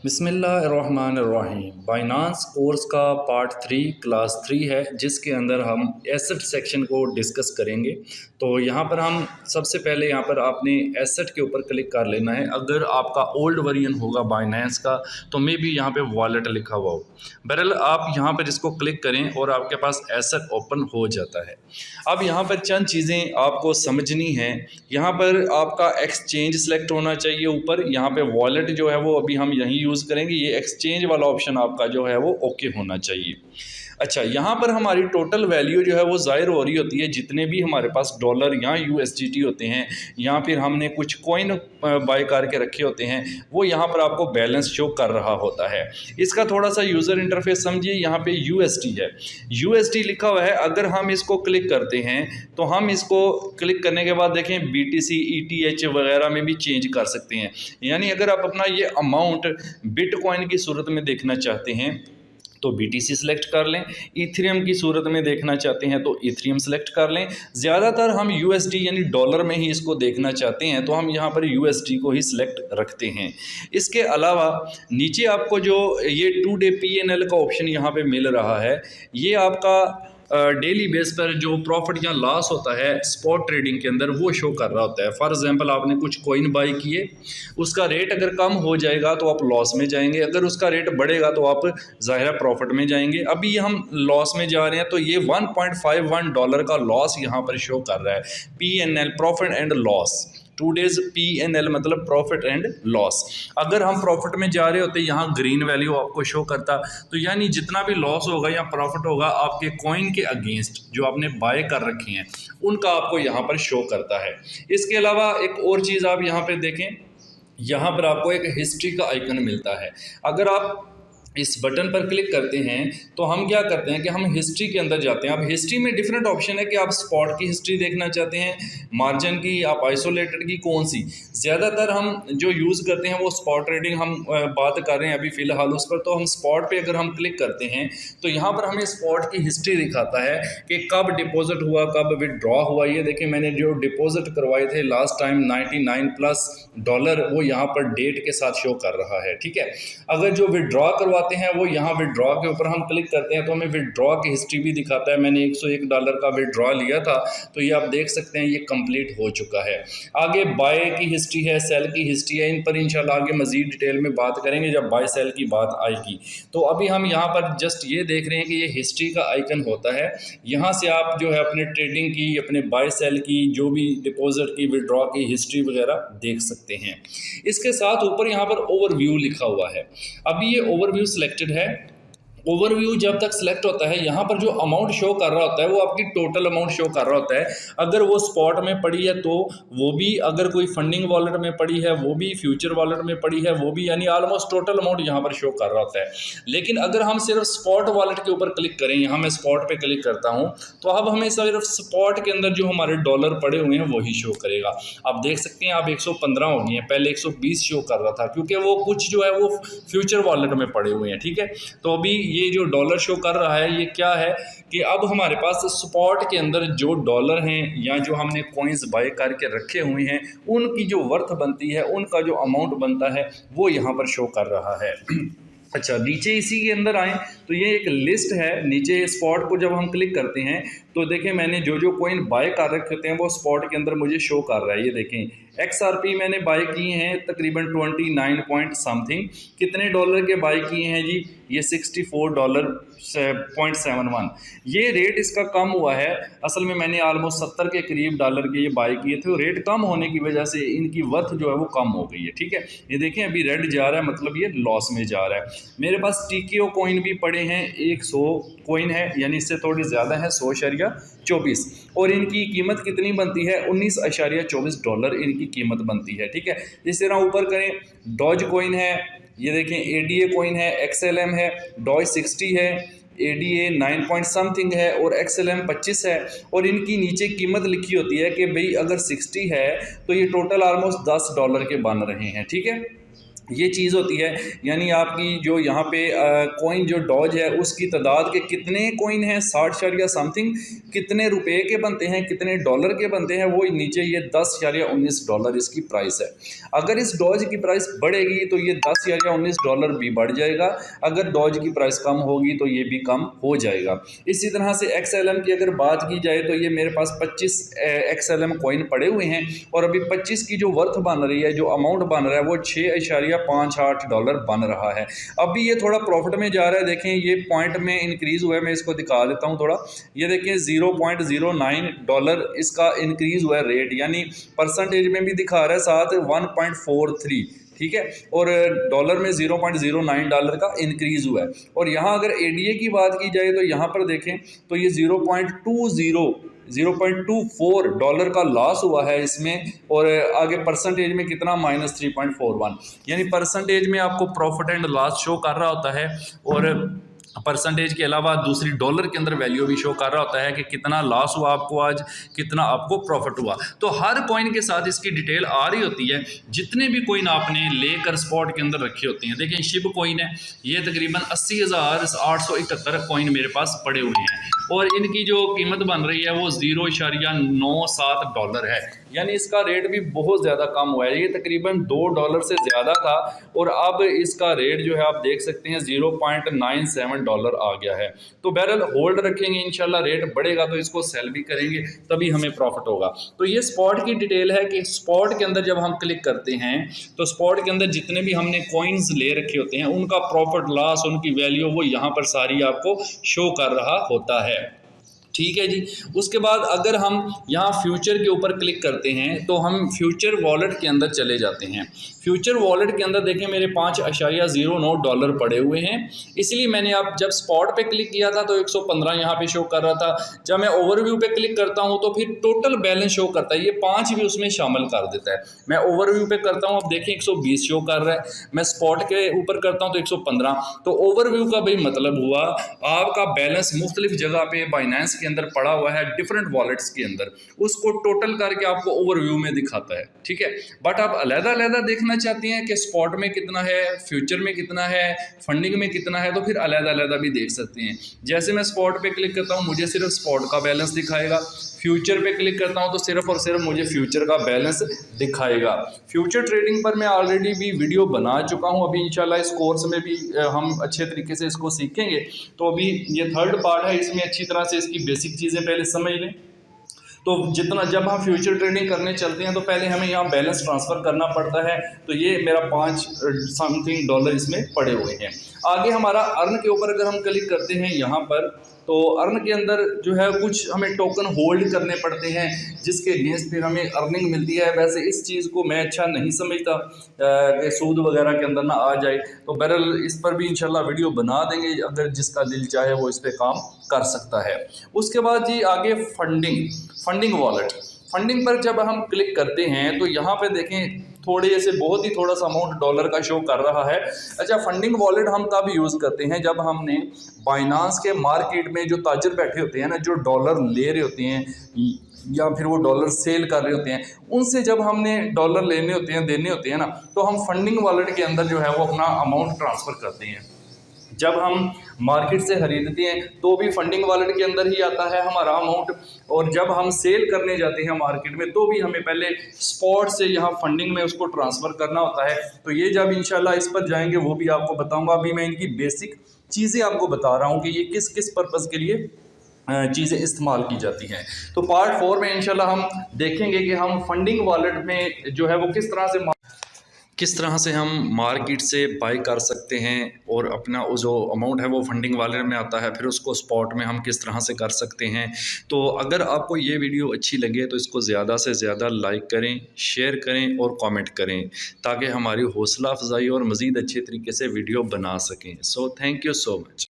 बिस्मिल्लाहिर्रहमानिर्रहीम। Binance course का part 3 class 3 है, जिसके अंदर हम एसेट सेक्शन को डिस्कस करेंगे। तो यहाँ पर हम सबसे पहले यहाँ पर आपने एसेट के ऊपर क्लिक कर लेना है। अगर आपका ओल्ड वर्जन होगा बाइनांस का तो मे भी यहाँ पे वॉलेट लिखा हुआ हो। बहरहाल आप यहाँ पर इसको क्लिक करें और आपके पास एसेट ओपन हो जाता है। अब यहाँ पर चंद चीज़ें आपको समझनी हैं। यहाँ पर आपका एक्सचेंज सेलेक्ट होना चाहिए ऊपर। यहाँ पे वॉलेट जो है वो अभी हम यहीं यूज़ करेंगे। ये एक्सचेंज वाला ऑप्शन आपका जो है वो ओके होना चाहिए। अच्छा, यहाँ पर हमारी टोटल वैल्यू जो है वो ज़ाहिर हो रही होती है। जितने भी हमारे पास डॉलर या यूएसडीटी होते हैं या फिर हमने कुछ कॉइन बाय करके रखे होते हैं, वो यहाँ पर आपको बैलेंस शो कर रहा होता है। इसका थोड़ा सा यूज़र इंटरफेस समझिए। यहाँ पे यूएसडी है, यूएसडी लिखा हुआ है। अगर हम इसको क्लिक करते हैं तो हम इसको क्लिक करने के बाद देखें बीटीसी, ईटीएच वगैरह में भी चेंज कर सकते हैं। यानी अगर आप अपना ये अमाउंट बिटकॉइन की सूरत में देखना चाहते हैं तो BTC सेलेक्ट कर लें। इथेरियम की सूरत में देखना चाहते हैं तो इथेरियम सेलेक्ट कर लें। ज़्यादातर हम USD यानी डॉलर में ही इसको देखना चाहते हैं तो हम यहाँ पर USD को ही सिलेक्ट रखते हैं। इसके अलावा नीचे आपको जो ये 2 डे PNL का ऑप्शन यहाँ पे मिल रहा है, ये आपका डेली बेस पर जो प्रॉफिट या लॉस होता है स्पॉट ट्रेडिंग के अंदर वो शो कर रहा होता है। फॉर एग्जांपल आपने कुछ कॉइन बाई किए, उसका रेट अगर कम हो जाएगा तो आप लॉस में जाएंगे, अगर उसका रेट बढ़ेगा तो आप ज़ाहिर प्रॉफिट में जाएंगे। अभी हम लॉस में जा रहे हैं तो ये $1.51 का लॉस यहाँ पर शो कर रहा है। PNL profit and loss, 2 days PNL मतलब प्रॉफिट एंड लॉस। अगर हम प्रॉफिट में जा रहे होते यहाँ ग्रीन वैल्यू आपको शो करता, तो यानी जितना भी लॉस होगा या प्रॉफिट होगा आपके कॉइन के अगेंस्ट जो आपने बाय कर रखे हैं उनका आपको यहाँ पर शो करता है। इसके अलावा एक और चीज़ आप यहाँ पे देखें, यहाँ पर आपको एक हिस्ट्री का आइकन मिलता है। अगर आप इस बटन पर क्लिक करते हैं तो हम क्या करते हैं कि हम हिस्ट्री के अंदर जाते हैं। अब हिस्ट्री में डिफरेंट ऑप्शन है कि आप स्पॉट की हिस्ट्री देखना चाहते हैं, मार्जिन की, आप आइसोलेटेड की, कौन सी। ज़्यादातर हम जो यूज़ करते हैं वो स्पॉट ट्रेडिंग हम बात कर रहे हैं अभी फ़िलहाल उस पर। तो हम स्पॉट पे अगर हम क्लिक करते हैं तो यहाँ पर हमें स्पॉट की हिस्ट्री दिखाता है कि कब डिपॉजिट हुआ, कब विदड्रॉ हुआ। ये देखिए मैंने जो डिपॉजिट करवाए थे लास्ट टाइम $99+, वो यहाँ पर डेट के साथ शो कर रहा है। ठीक है, अगर जो विदड्रॉ करवा हैं वो यहाँ विदड्रॉ के ऊपर हम क्लिक करते हैं तो हमें विदड्रॉ की हिस्ट्री भी दिखाता है। मैंने $101 का विदड्रॉ लिया था तो ये आप देख सकते हैं ये कंप्लीट हो चुका है। आगे बाय की हिस्ट्री है, सेल की हिस्ट्री है, इन पर इंशाल्लाह आगे मजीद डिटेल में बात करेंगे जब बाय सेल की बात आएगी। तो अभी हम यहाँ पर जस्ट ये देख रहे हैं कि ये हिस्ट्री का आइकन होता है। यहाँ से आप जो है अपने ट्रेडिंग की, अपने बाय सेल की, जो भी डिपॉजिट की, विदड्रॉ की हिस्ट्री वगैरह देख सकते हैं। इसके साथ ऊपर यहाँ पर ओवरव्यू लिखा हुआ है। अभी ये ओवरव्यू सिलेक्टेड है। ओवरव्यू जब तक सिलेक्ट होता है यहाँ पर जो अमाउंट शो कर रहा होता है वो आपकी टोटल अमाउंट शो कर रहा होता है। अगर वो स्पॉट में पड़ी है तो वो भी, अगर कोई फंडिंग वॉलेट में पड़ी है वो भी, फ्यूचर वॉलेट में पड़ी है वो भी, यानी ऑलमोस्ट टोटल अमाउंट यहाँ पर शो कर रहा होता है। लेकिन अगर हम सिर्फ स्पॉट वॉलेट के ऊपर क्लिक करें, यहाँ मैं स्पॉट पे क्लिक करता हूँ तो अब हमें सिर्फ स्पॉट के अंदर जो हमारे डॉलर पड़े हुए हैं वही शो करेगा। आप देख सकते हैं आप 115 हो गए हैं, पहले 120 शो कर रहा था क्योंकि वो कुछ जो है वो फ्यूचर वॉलेट में पड़े हुए हैं। ठीक है, तो अभी ये जो डॉलर शो कर रहा है ये क्या है कि अब हमारे पास स्पॉट के अंदर जो डॉलर हैं या जो हमने कॉइन्स बाय करके रखे हुए हैं उनकी जो वर्थ बनती है, उनका जो अमाउंट बनता है वो यहाँ पर शो कर रहा है। अच्छा, नीचे इसी के अंदर आएँ तो ये एक लिस्ट है। नीचे स्पॉट को जब हम क्लिक करते हैं तो देखें मैंने जो जो कॉइन बाय कर रखे होते हैं वो स्पॉट के अंदर मुझे शो कर रहा है। ये देखें XRP मैंने बाय किए हैं तकरीबन 29 पॉइंट समथिंग। कितने डॉलर के बाय किए हैं जी? ये $64.71। ये रेट इसका कम हुआ है। असल में मैंने ऑलमोस्ट 70 के करीब डॉलर के ये बाय किए थे। रेट कम होने की वजह से इनकी वर्थ जो है वो कम हो गई है। ठीक है, ये देखें अभी रेड जा रहा है, मतलब ये लॉस में जा रहा है। मेरे पास TKO कॉइन भी पड़े हैं, 100 कॉइन है, यानी इससे थोड़ी ज़्यादा है, $100.24, और इनकी कीमत कितनी बनती है? $19.24 इनकी कीमत बनती है। ठीक है, इस तरह ऊपर करें, डॉज कॉइन है, ये देखें ADA कॉइन है, XLM है, डॉज 60 है, ADA 9 पॉइंट समथिंग है और XLM 25 है। और इनकी नीचे कीमत लिखी होती है कि भाई अगर 60 है तो ये टोटल ऑलमोस्ट $10 के बन रहे हैं। ठीक है, ये चीज़ होती है, यानी आपकी जो यहाँ पे कॉइन जो डॉज है उसकी तादाद के कितने कॉइन हैं, 60 या समथिंग, कितने रुपए के बनते हैं, कितने डॉलर के बनते हैं, वो नीचे ये $10 इसकी प्राइस है। अगर इस डॉज की प्राइस बढ़ेगी तो ये $10 भी बढ़ जाएगा, अगर डॉज की प्राइस कम होगी तो ये भी कम हो जाएगा। इसी तरह से XLM की अगर बात की जाए तो ये मेरे पास 25 XLM कॉइन पड़े हुए हैं और अभी 25 की जो वर्थ बन रही है, जो अमाउंट बन रहा है वो $6.58 बन रहा है। अभी ये थोड़ा प्रॉफिट में जा रहा है, देखें ये पॉइंट में इंक्रीज़ हुआ है, मैं इसको दिखा देता हूँ थोड़ा। ये देखें $0.09 इसका इंक्रीज़ हुआ है रेट, यानी परसेंटेज में भी दिखा रहा है साथ 1.43, ठीक है, और डॉलर में $0.09 का इंक्रीज़ हुआ है। और यहाँ अगर ADA की बात की जाए तो यहाँ पर देखें तो ये 0.24 का लॉस हुआ है इसमें, और आगे परसेंटेज में कितना -3.41, यानी परसेंटेज में आपको प्रॉफिट एंड लॉस शो कर रहा होता है, और परसेंटेज के अलावा दूसरी डॉलर के अंदर वैल्यू भी शो कर रहा होता है कि कितना लॉस हुआ आपको आज, कितना आपको प्रॉफिट हुआ। तो हर कॉइन के साथ इसकी डिटेल आ रही होती है, जितने भी कॉइन आपने लेकर स्पॉट के अंदर रखे होते हैं। देखिए शिब कॉइन है, ये तकरीबन 80,871 कॉइन मेरे पास पड़े हुए हैं, और इनकी जो कीमत बन रही है वो $0.97 है, यानी इसका रेट भी बहुत ज़्यादा कम हुआ है। ये तकरीबन $2 से ज़्यादा था, और अब इसका रेट जो है आप देख सकते हैं $0.97 आ गया है। तो बहरहाल होल्ड रखेंगे, इंशाल्लाह रेट बढ़ेगा तो इसको सेल भी करेंगे, तभी हमें प्रॉफिट होगा। तो ये स्पॉट की डिटेल है कि स्पॉट के अंदर जब हम क्लिक करते हैं तो स्पॉट के अंदर जितने भी हमने कॉइन्स ले रखे होते हैं उनका प्रॉफिट लॉस, उनकी वैल्यू वो यहाँ पर सारी आपको शो कर रहा होता है, ठीक है जी। उसके बाद अगर हम यहाँ फ्यूचर के ऊपर क्लिक करते हैं तो हम फ्यूचर वॉलेट के अंदर चले जाते हैं। फ्यूचर वॉलेट के अंदर देखें मेरे $5.09 पड़े हुए हैं, इसलिए मैंने आप जब स्पॉट पे क्लिक किया था तो 115 यहाँ पे शो कर रहा था। जब मैं ओवरव्यू पे क्लिक करता हूँ तो फिर टोटल बैलेंस शो करता है, ये 5 भी उसमें शामिल कर देता है। मैं ओवरव्यू पे करता हूँ, अब देखें 120 शो कर रहा है, मैं स्पॉट के ऊपर करता हूँ तो 115। तो ओवरव्यू का भी मतलब हुआ आपका बैलेंस मुख्तलिफ जगह पे बाइनेंस के अंदर पड़ा हुआ है, डिफरेंट वॉलेट्स के अंदर, उसको टोटल करके आपको ओवरव्यू में दिखाता है, ठीक है। बट आप अलग-अलग देखना चाहती हैं कि स्पॉट में कितना है, फ्यूचर में कितना है, फंडिंग में कितना है, तो फिर अलग-अलग भी देख सकते हैं। जैसे मैं स्पॉट पे क्लिक करता हूँ मुझे सिर्फ स्पॉट का बैलेंस दिखाएगा, फ्यूचर पे क्लिक करता हूँ तो सिर्फ और सिर्फ मुझे फ्यूचर का बैलेंस दिखाएगा। फ्यूचर ट्रेडिंग पर मैं ऑलरेडी भी वीडियो बना चुका हूँ, अभी इंशाल्लाह इस कोर्स में भी हम अच्छे तरीके से इसको सीखेंगे। तो अभी ये 3rd पार्ट है, इसमें अच्छी तरह से इसकी बेसिक चीज़ें पहले समझ लें। तो जितना जब हम फ्यूचर ट्रेडिंग करने चलते हैं तो पहले हमें यहाँ बैलेंस ट्रांसफ़र करना पड़ता है, तो ये मेरा $5 समथिंग इसमें पड़े हुए हैं। आगे हमारा अर्न के ऊपर अगर हम क्लिक करते हैं यहाँ पर, तो अर्न के अंदर जो है कुछ हमें टोकन होल्ड करने पड़ते हैं जिसके अगेंस्ट फिर हमें अर्निंग मिलती है। वैसे इस चीज़ को मैं अच्छा नहीं समझता कि सूद वगैरह के अंदर ना आ जाए, तो बहरहाल इस पर भी इंशाल्लाह वीडियो बना देंगे, अगर जिसका दिल चाहे वो इस पर काम कर सकता है। उसके बाद जी आगे फंडिंग वॉलेट। फंडिंग पर जब हम क्लिक करते हैं तो यहाँ पे देखें थोड़े से बहुत ही थोड़ा सा अमाउंट डॉलर का शो कर रहा है। अच्छा, फंडिंग वॉलेट हम तब यूज़ करते हैं जब हमने बाइनांस के मार्केट में जो ताजर बैठे होते हैं ना, जो डॉलर ले रहे होते हैं या फिर वो डॉलर सेल कर रहे होते हैं, उनसे जब हमने डॉलर लेने होते हैं, देने होते हैं ना, तो हम फंडिंग वॉलेट के अंदर जो है वो अपना अमाउंट ट्रांसफ़र करते हैं। जब हम मार्केट से ख़रीदते हैं तो भी फंडिंग वॉलेट के अंदर ही आता है हमारा अमाउंट, और जब हम सेल करने जाते हैं मार्केट में तो भी हमें पहले स्पॉट से यहाँ फंडिंग में उसको ट्रांसफ़र करना होता है। तो ये जब इंशाल्लाह इस पर जाएंगे वो भी आपको बताऊंगा। अभी मैं इनकी बेसिक चीज़ें आपको बता रहा हूँ कि ये किस किस पर्पज़ के लिए चीज़ें इस्तेमाल की जाती हैं। तो पार्ट 4 में इंशाल्लाह हम देखेंगे कि हम फंडिंग वॉलेट में जो है वो किस तरह से हम मार्केट से बाई कर सकते हैं, और अपना जो अमाउंट है वो फंडिंग वॉलेट में आता है, फिर उसको स्पॉट में हम किस तरह से कर सकते हैं। तो अगर आपको ये वीडियो अच्छी लगे तो इसको ज़्यादा से ज़्यादा लाइक करें, शेयर करें और कमेंट करें, ताकि हमारी हौसला अफजाई और मज़ीद अच्छे तरीके से वीडियो बना सकें। So thank you so much.